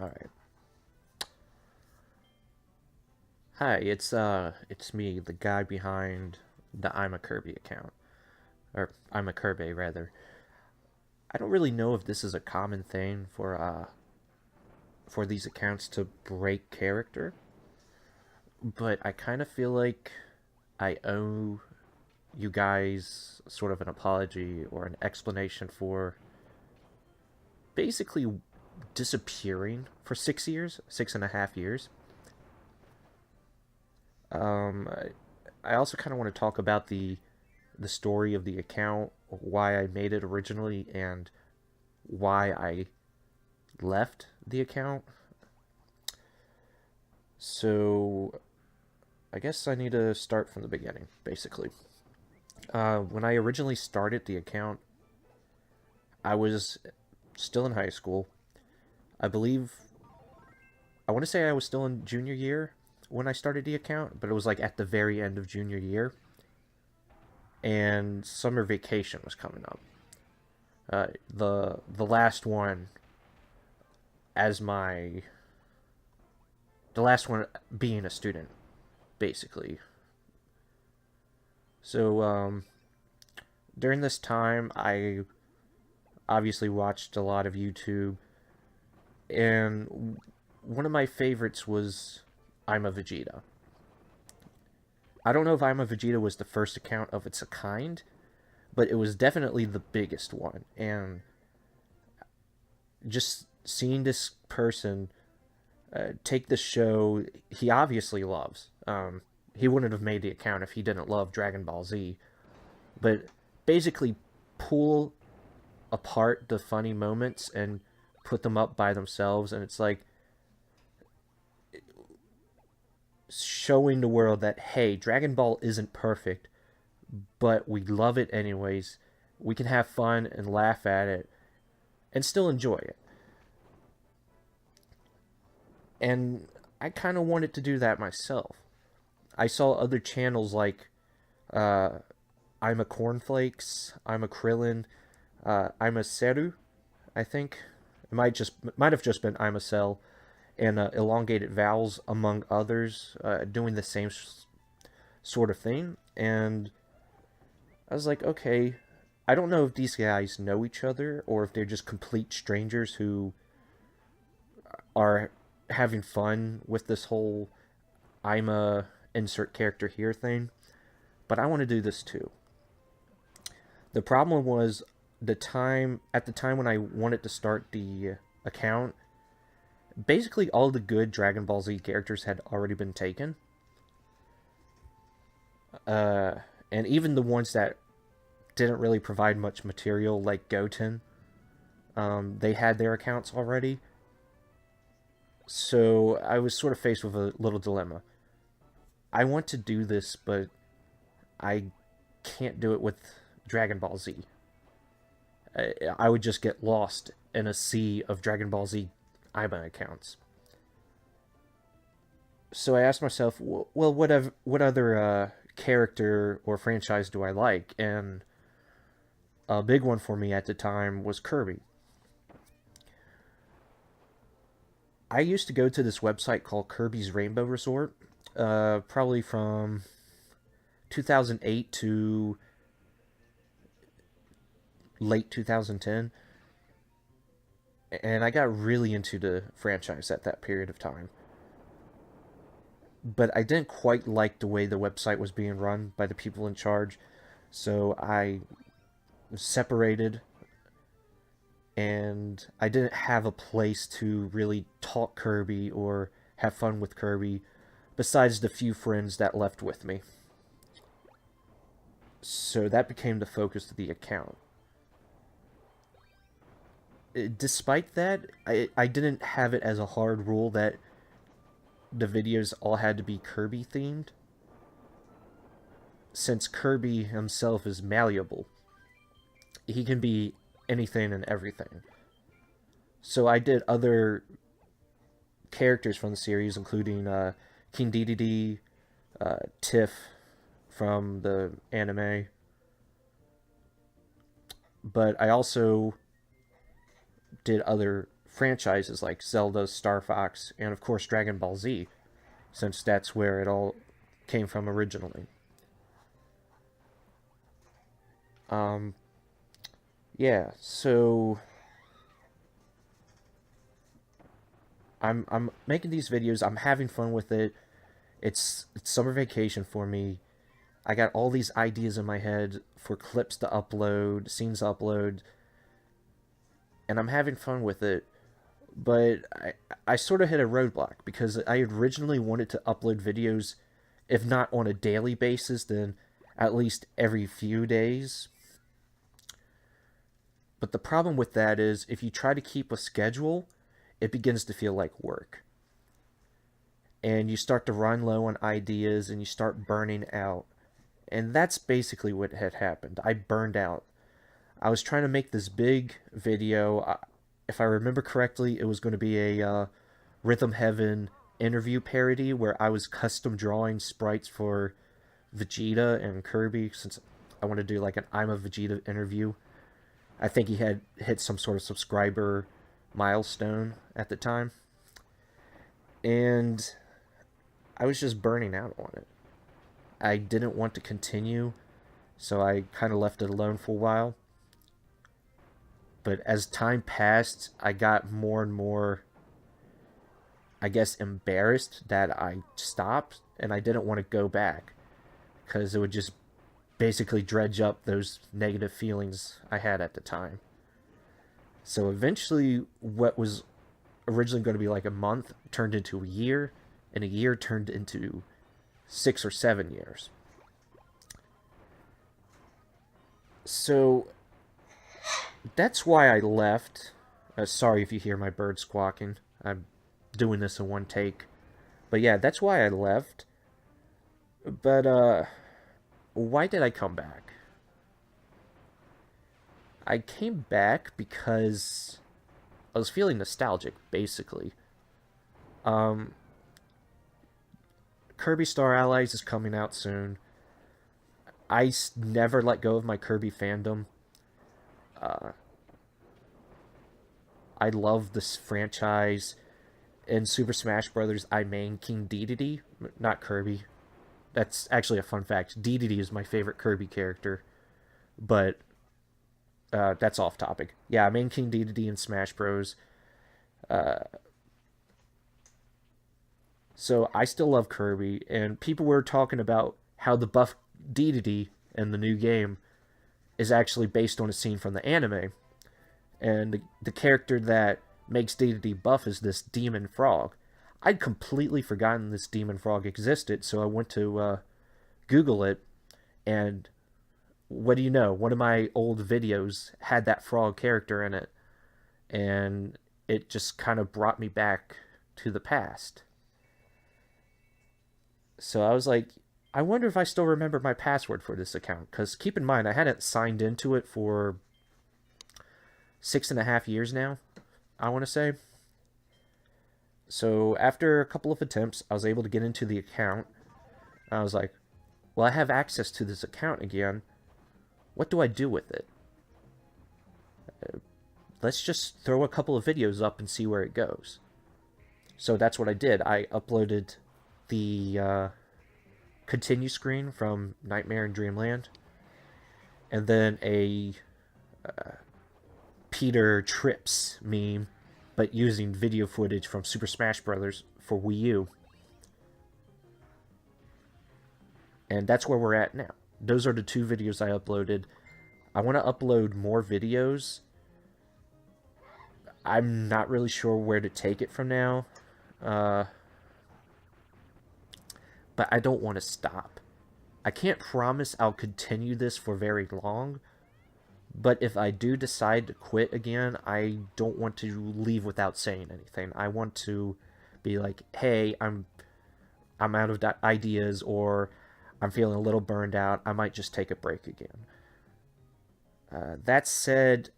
All right. Hi, it's me, the guy behind the ImmaKirbeh account, or ImmaKirbeh rather. I don't really know if this is a common thing for these accounts to break character, but I kind of feel like I owe you guys sort of an apology or an explanation for basically disappearing for 6 years, 6.5 years. I also kind of want to talk about the story of the account, why I made it originally, and why I left the account. So I guess I need to start from the beginning, basically. When I originally started the account, I was still in high school. I believe, I want to say I was still in junior year when I started the account, but it was like at the very end of junior year, and summer vacation was coming up. The last one as my the last one being a student, basically. So during this time, I obviously watched a lot of YouTube, and one of my favorites was I'm a Vegeta. I don't know if I'm a Vegeta was the first account of its kind, but it was definitely the biggest one. And just seeing this person take the show he obviously loves. He wouldn't have made the account if he didn't love Dragon Ball Z. But basically, pull apart the funny moments and put them up by themselves, and it's like showing the world that hey, Dragon Ball isn't perfect, but we love it anyways. We can have fun and laugh at it and still enjoy it. And I kind of wanted to do that myself. I saw other channels like uh, I'm a Cornflakes, I'm a Krillin, I'm a Seru, I think. Might have just been I'm a Cell and elongated vowels among others doing the same sort of thing. And I was like, okay, I don't know if these guys know each other or if they're just complete strangers who are having fun with this whole I'm a insert character here thing, but I want to do this too. The problem was the time when I wanted to start the account, basically all the good Dragon Ball Z characters had already been taken. Uh, and even the ones that didn't really provide much material, like Goten, they had their accounts already. So I was sort of faced with a little dilemma. I want to do this, but I can't do it with Dragon Ball Z. I would just get lost in a sea of Dragon Ball Z IBA accounts. So I asked myself, well, what other character or franchise do I like? And a big one for me at the time was Kirby. I used to go to this website called Kirby's Rainbow Resort, probably from 2008 to late 2010, and I got really into the franchise at that period of time. But I didn't quite like the way the website was being run by the people in charge, so I separated, and I didn't have a place to really talk Kirby or have fun with Kirby besides the few friends that left with me. So that became the focus of the account. Despite that, I didn't have it as a hard rule that the videos all had to be Kirby themed, since Kirby himself is malleable. He can be anything and everything. So I did other characters from the series, including King Dedede, Tiff from the anime, but I also did other franchises like Zelda, Star Fox, and of course Dragon Ball Z, since that's where it all came from originally. Um, yeah, so I'm making these videos. I'm having fun with it. It's summer vacation for me. I got all these ideas in my head for clips to upload, scenes to upload, and I'm having fun with it. But I sort of hit a roadblock because I originally wanted to upload videos, if not on a daily basis, then at least every few days. But the problem with that is if you try to keep a schedule, it begins to feel like work. And you start to run low on ideas and you start burning out. And that's basically what had happened. I burned out. I was trying to make this big video. If I remember correctly, it was going to be a Rhythm Heaven interview parody where I was custom drawing sprites for Vegeta and Kirby, since I want to do like an I'm a Vegeta interview. I think he had hit some sort of subscriber milestone at the time. And I was just burning out on it. I didn't want to continue, so I kind of left it alone for a while. But as time passed, I got more and more, I guess, embarrassed that I stopped, and I didn't want to go back because it would just basically dredge up those negative feelings I had at the time. So eventually, what was originally going to be like a month turned into a year, and a year turned into 6 or 7 years. So that's why I left. Sorry if you hear my bird squawking. I'm doing this in one take. But yeah, that's why I left. But why did I come back? I came back because I was feeling nostalgic, basically. Um, Kirby Star Allies is coming out soon. I never let go of my Kirby fandom. Uh, I love this franchise. In Super Smash Brothers, I main King Dedede, not Kirby. That's actually a fun fact. Dedede is my favorite Kirby character, but that's off topic. Yeah, I main King Dedede in Smash Bros. Uh, so I still love Kirby, and people were talking about how the buff Dedede in the new game is actually based on a scene from the anime, and the character that makes Dedede buff is this demon frog. I'd completely forgotten this demon frog existed, so I went to Google it, and what do you know? One of my old videos had that frog character in it, and it just kind of brought me back to the past. So I was like, I wonder if I still remember my password for this account, because keep in mind, I hadn't signed into it for 6.5 years now, I want to say. So after a couple of attempts, I was able to get into the account. I was like, well, I have access to this account again. What do I do with it? Let's just throw a couple of videos up and see where it goes. So that's what I did. I uploaded the continue screen from Nightmare in Dreamland, and then a Peter Trips meme, but using video footage from Super Smash Bros. For Wii U. And that's where we're at now. Those are the two videos I uploaded. I want to upload more videos. I'm not really sure where to take it from now. But I don't want to stop. I can't promise I'll continue this for very long. But if I do decide to quit again, I don't want to leave without saying anything. I want to be like, hey, I'm out of ideas, or I'm feeling a little burned out. I might just take a break again. That said,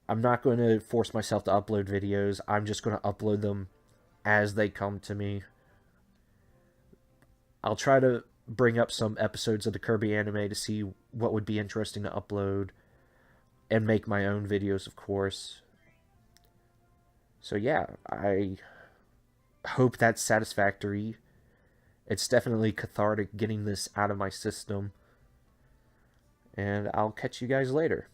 I'm not going to force myself to upload videos. I'm just going to upload them as they come to me. I'll try to bring up some episodes of the Kirby anime to see what would be interesting to upload, and make my own videos, of course. So yeah, I hope that's satisfactory. It's definitely cathartic getting this out of my system. And I'll catch you guys later.